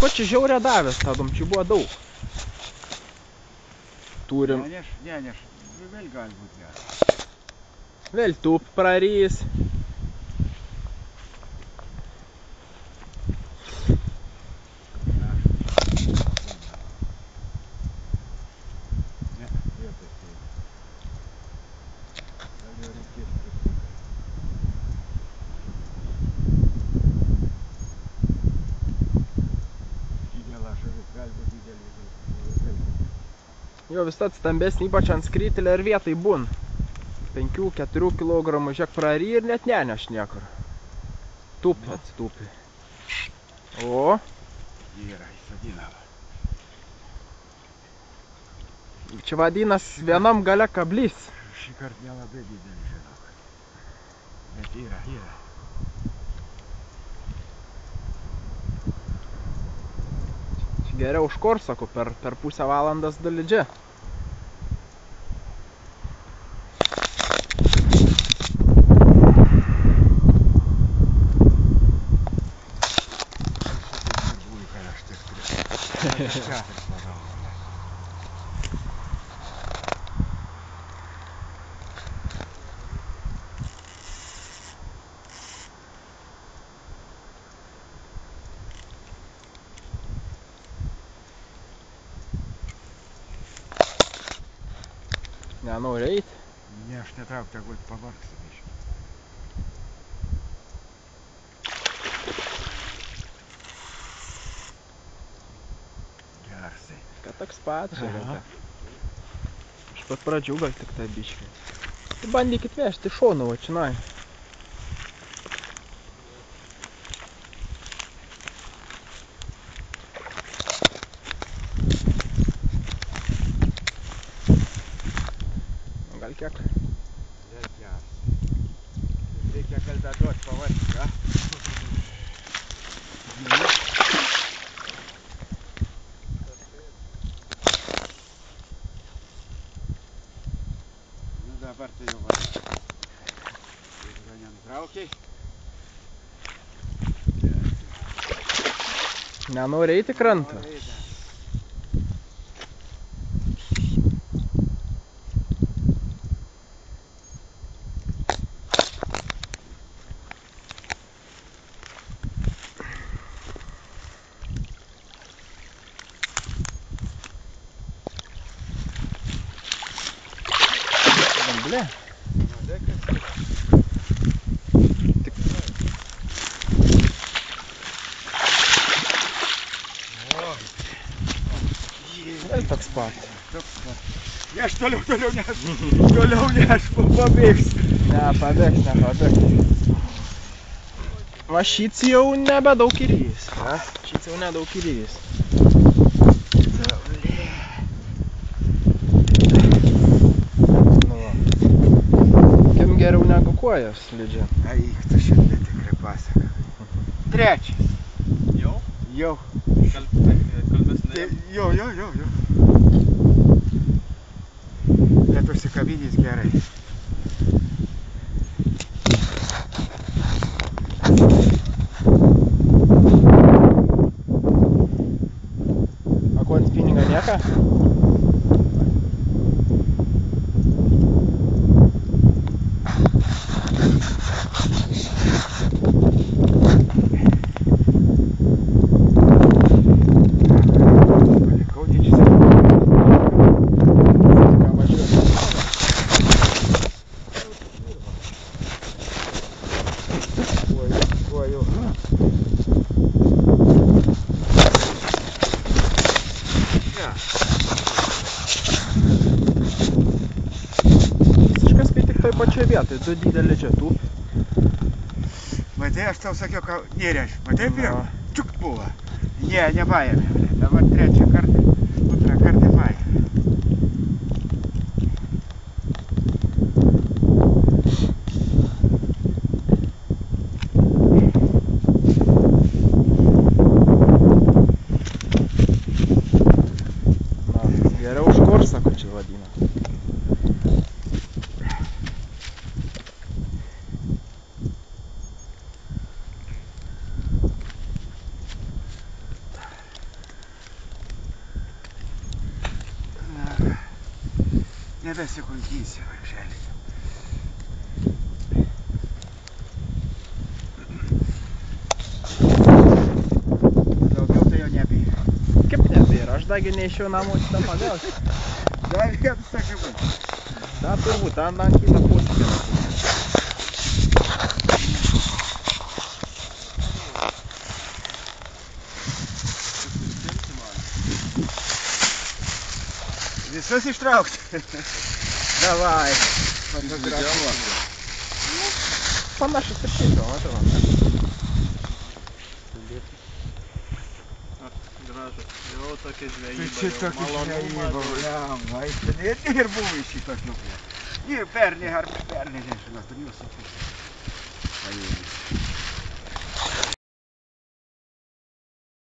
Va čia žiaurė davęs, tadom, čia buvo daug. Turim. Neneš, vėl gali būti geras. Vėl tup prarys. Jo visat stambesnį, ypač ant skrytelę ir vietai būn. 5-4 kg žiek prary ir net neneš niekur. Tupi atstupi. O. Yra įsadinava. Čia vadinas vienam gale kablys. Šį kartą nelabai didelį, žinok. Bet yra. Geriau už Korsaku per pusę valandas dalidžia. Nenori eit? Ne, aš netrauk, tegul pavargsi biškį. Gersai. Kad toks pat, žiūrėte. Iš pat pradžių gal tik tai biškį. Tai bandykit vežti šoną, va činai. Gal kiek? Vėl gersai. Reikia kalbę duot pavargti, a? Nu dabar tai jau valia. Jeigu nenutraukiai. Nenori eiti krantą? Ble. Vėl toks pat. Neš toliau neš. Toliau neš, pabėgs. Nepabėgs. Va šits jau nebedaug įrys. Šits jau nedaug įrys. Geriau negu kojas slidžia. Eik, tu šiandien tikrai pasaka. Trečias. Jau? Jau. Kalbesnė? Jo. Bet užsikabinys gerai. A ko ant spiningo nieka? Visiškas tai tik toj pačioj vietoj, du didelį čia tupi. Matai, aš tau sakiau, kad nereš. Matai, Na. pirmą? Čiuk buvo. Ne, nepaėmė. Dabar trečią kartą, antrą kartą paėmė. Geriau už Korsaku čia vadina. Nebesikunkysi, vargšelis. Daugiau tai jau nebėra. Kaip nebėra, aš dagi neišiau namo šitą pagauti. Dar vienas sakė būt. Da, turbūt, ant kitą pusę. Visus ištraukti. Davai. Fotografuok. Panašus ir šito, matau. Gražus. Jau tokia žvejyba. Čia tokia žvejyba, blemba. Ir buvo iš šitos nuplė. Ir pernai, ar pernai, nežinau, tur jūsų pusė.